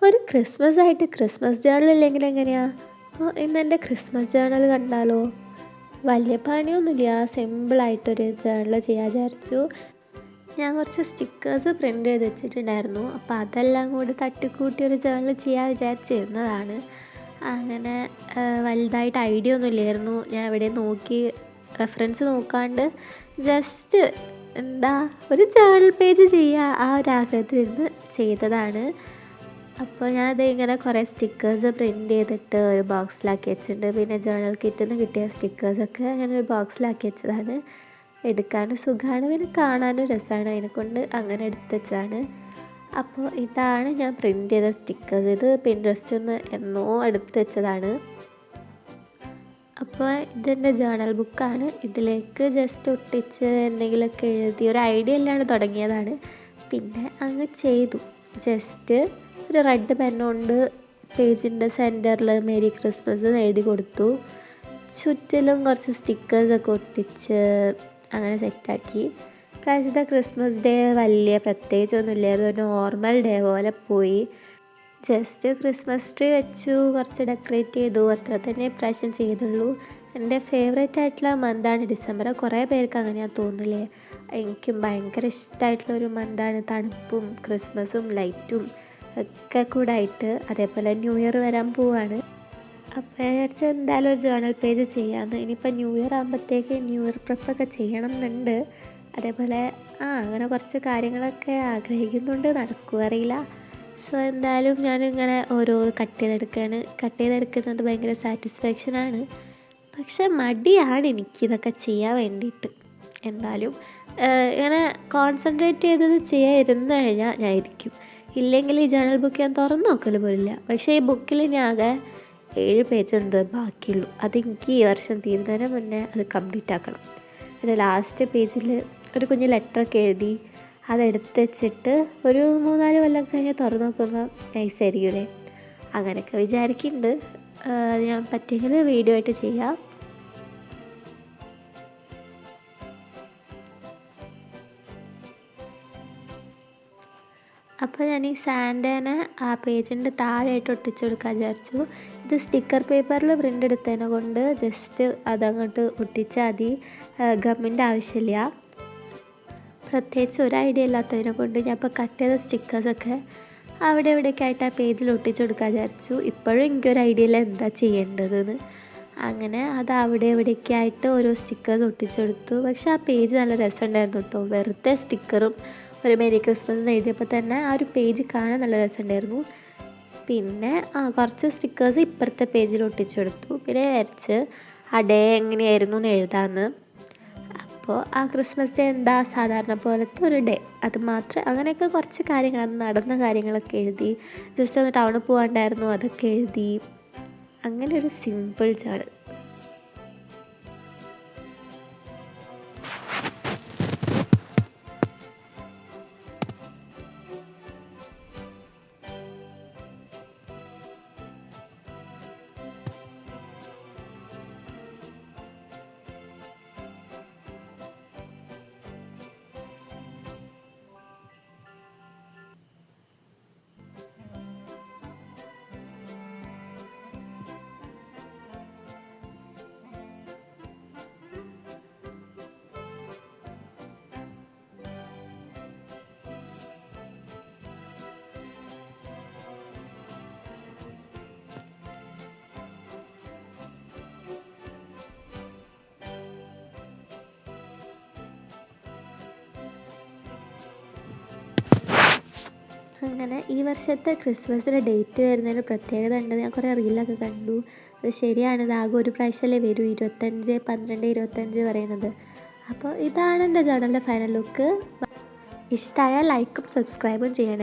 ഒരു ക്രിസ്മസ് ആയിട്ട് Christmas journal ഇല്ലെങ്കിൽ എങ്ങനെയാ? ഇന്ന് എൻ്റെ ക്രിസ്മസ് ജേർണൽ കണ്ടാലോ? വലിയ പണിയൊന്നുമില്ല, സിമ്പിളായിട്ടൊരു ജേർണൽ ചെയ്യാൻ വിചാരിച്ചു. ഞാൻ കുറച്ച് സ്റ്റിക്കേഴ്സ് പ്രിൻ്റ് ചെയ്ത് വെച്ചിട്ടുണ്ടായിരുന്നു. അപ്പോൾ അതെല്ലാം കൂടി തട്ടിക്കൂട്ടി ഒരു ജേർണൽ ചെയ്യാൻ വിചാരിച്ചിരുന്നതാണ്. അങ്ങനെ വലുതായിട്ട് ഐഡിയ ഒന്നും ഇല്ലായിരുന്നു. ഞാൻ എവിടെ നോക്കി റെഫറൻസ് നോക്കാണ്ട് ജസ്റ്റ് ഒരു ജേർണൽ പേജ് ചെയ്യുക ആ ഒരു ആഗ്രഹത്തിലിരുന്ന് ചെയ്തതാണ്. അപ്പോൾ ഞാനത് ഇങ്ങനെ കുറേ സ്റ്റിക്കേഴ്സ് പ്രിൻ്റ് ചെയ്തിട്ട് ഒരു ബോക്സിലാക്കി വെച്ചിട്ടുണ്ട്. പിന്നെ ജേർണൽ കിറ്റിൽ നിന്ന് കിട്ടിയ സ്റ്റിക്കേഴ്സൊക്കെ അങ്ങനെ ഒരു ബോക്സിലാക്കി വെച്ചതാണ്. എടുക്കാനും സുഖമാണ്, പിന്നെ കാണാനും രസമാണ്, അതിനെക്കൊണ്ട് അങ്ങനെ എടുത്ത് വെച്ചതാണ്. അപ്പോൾ ഇതാണ് ഞാൻ പ്രിൻ്റ് ചെയ്ത സ്റ്റിക്കേഴ്സ്. ഇത് പിൻട്രസ്റ്റിൽ നിന്ന് എന്നോ എടുത്ത് വെച്ചതാണ്. അപ്പോൾ ഇതെൻ്റെ ജേർണൽ ബുക്കാണ്. ഇതിലേക്ക് ജസ്റ്റ് ഒട്ടിച്ച് എന്തെങ്കിലുമൊക്കെ എഴുതി ഒരു ഐഡിയ ഇല്ലാണ്ട് തുടങ്ങിയതാണ്. പിന്നെ അങ്ങ് ചെയ്തു. ജസ്റ്റ് ഒരു റെഡ് പെന്നുകൊണ്ട് പേജിൻ്റെ സെൻറ്ററിൽ മേരി ക്രിസ്മസ് എന്ന് എഴുതി കൊടുത്തു. ചുറ്റിലും കുറച്ച് സ്റ്റിക്കേഴ്സൊക്കെ ഒട്ടിച്ച് അങ്ങനെ സെറ്റാക്കി. പ്രാവശ്യത്തെ ക്രിസ്മസ് ഡേ വലിയ പ്രത്യേകിച്ചൊന്നുമില്ലായിരുന്നു, ഒരു നോർമൽ ഡേ പോലെ പോയി. ജസ്റ്റ് ക്രിസ്മസ് ട്രീ വെച്ചു, കുറച്ച് ഡെക്കറേറ്റ് ചെയ്തു, അത്ര തന്നെ ഇപ്രാവശ്യം ചെയ്തുള്ളൂ. എൻ്റെ ഫേവറേറ്റ് ആയിട്ടുള്ള മന്താണ് ഡിസംബർ. കുറേ പേർക്ക് അങ്ങനെയാണ് തോന്നില്ലേ? എനിക്കും ഭയങ്കര ഇഷ്ടമായിട്ടുള്ളൊരു മന്താണ്. തണുപ്പും ക്രിസ്മസും ലൈറ്റും ഒക്കെ കൂടെ ആയിട്ട്. അതേപോലെ ന്യൂ ഇയർ വരാൻ പോവാണ്. അപ്പോൾ ഞാൻ വിചാരിച്ചാൽ എന്തായാലും ഒരു ജേർണൽ പേജ് ചെയ്യാമെന്ന്. ഇനിയിപ്പോൾ ന്യൂ ഇയർ ആകുമ്പോഴത്തേക്ക് ന്യൂ ഇയർ പ്രിപ്പൊക്കെ ചെയ്യണം എന്നുണ്ട്. അതേപോലെ അങ്ങനെ കുറച്ച് കാര്യങ്ങളൊക്കെ ആഗ്രഹിക്കുന്നുണ്ട്, നടക്കുക അറിയില്ല. സോ എന്തായാലും ഞാനിങ്ങനെ ഓരോ കട്ട് ചെയ്തെടുക്കുന്നത് ഭയങ്കര സാറ്റിസ്ഫാക്ഷനാണ്. പക്ഷെ മടിയാണ് എനിക്കിതൊക്കെ ചെയ്യാൻ വേണ്ടിയിട്ട്. എന്തായാലും ഇങ്ങനെ കോൺസെൻട്രേറ്റ് ചെയ്തത് ചെയ്യാൻ ഇരുന്ന് കഴിഞ്ഞാൽ ഞാൻ ഇരിക്കും. ഇല്ലെങ്കിൽ ഈ ജേർണൽ ബുക്ക് ഞാൻ തുറന്ന് നോക്കൽ പോലില്ല. പക്ഷേ ഈ ബുക്കിൽ ഞാൻ ആകെ 7 പേജ് ഉണ്ട് ബാക്കിയുള്ളൂ. അതെനിക്ക് ഈ വർഷം തീരുന്നതിന് മുന്നേ അത് കംപ്ലീറ്റ് ആക്കണം. അതിൻ്റെ ലാസ്റ്റ് പേജിൽ ഒരു കുഞ്ഞ് ലെറ്ററൊക്കെ എഴുതി അതെടുത്ത് വെച്ചിട്ട് ഒരു 3-4 കൊല്ലം കഴിഞ്ഞ് തുറന്ന് നോക്കുമ്പോൾ നൈസായിരിക്കുമല്ലേ? അങ്ങനെയൊക്കെ വിചാരിക്കുന്നുണ്ട്. ഞാൻ പറ്റിയെങ്കിൽ വീഡിയോ ആയിട്ട് ചെയ്യാം. അപ്പോൾ ഞാൻ ഈ സാൻഡേനെ ആ പേജിൻ്റെ താഴെയായിട്ട് ഒട്ടിച്ചു കൊടുക്കാൻ വിചാരിച്ചു. ഇത് സ്റ്റിക്കർ പേപ്പറിൽ പ്രിൻ്റ് എടുത്തതിനെ കൊണ്ട് ജസ്റ്റ് അതങ്ങോട്ട് ഒട്ടിച്ചാൽ മതി, ഗമ്മിൻ്റെ ആവശ്യമില്ല. പ്രത്യേകിച്ച് ഒരു ഐഡിയ ഇല്ലാത്തതിനെ കൊണ്ട് ഞാൻ ഇപ്പോൾ കട്ട് ചെയ്ത സ്റ്റിക്കേഴ്സൊക്കെ അവിടെ എവിടെയൊക്കെ ആയിട്ട് ആ പേജിൽ ഒട്ടിച്ചു കൊടുക്കാൻ വിചാരിച്ചു. ഇപ്പോഴും എനിക്കൊരു ഐഡിയ ഇല്ല എന്താ ചെയ്യേണ്ടതെന്ന്. അങ്ങനെ അത് അവിടെ എവിടെയൊക്കെ ആയിട്ട് ഓരോ സ്റ്റിക്കേഴ്സ് ഒട്ടിച്ചെടുത്തു. പക്ഷെ ആ പേജ് നല്ല രസമുണ്ടായിരുന്നു കേട്ടോ. വെറുതെ സ്റ്റിക്കറും ഒരു മേരി ക്രിസ്മസ് എന്ന് എഴുതിയപ്പോൾ തന്നെ ആ ഒരു പേജ് കാണാൻ നല്ല രസമുണ്ടായിരുന്നു. പിന്നെ കുറച്ച് സ്റ്റിക്കേഴ്സ് ഇപ്പുറത്തെ പേജിൽ ഒട്ടിച്ചെടുത്തു. പിന്നെ വിചാരിച്ച് ആ ഡേ എങ്ങനെയായിരുന്നു എന്ന് എഴുതാമെന്ന്. അപ്പോൾ ആ ക്രിസ്മസ് ഡേ എന്താ സാധാരണ പോലത്തെ ഒരു ഡേ, അത് മാത്രം. അങ്ങനെയൊക്കെ കുറച്ച് കാര്യങ്ങൾ, നടന്ന കാര്യങ്ങളൊക്കെ എഴുതി. ജസ്റ്റ് ഒന്ന് ടൗണിൽ പോകാണ്ടായിരുന്നു, അതൊക്കെ എഴുതി. അങ്ങനെ ഒരു സിമ്പിൾ ജേർണൽ. അങ്ങനെ ഈ വർഷത്തെ ക്രിസ്മസിൻ്റെ ഡേറ്റ് വരുന്നതിന് പ്രത്യേകത ഉണ്ട്. ഞാൻ കുറേ റീലൊക്കെ കണ്ടു. അത് ശരിയാണ്, ഇതാകെ ഒരു പ്രാവശ്യമല്ലേ വരൂ, 25/12/25 പറയുന്നത്. അപ്പോൾ ഇതാണ് എൻ്റെ ജേർണലിൻ്റെ ഫൈനൽ ലുക്ക്. ഇഷ്ടമായാൽ ലൈക്കും സബ്സ്ക്രൈബും ചെയ്യണം.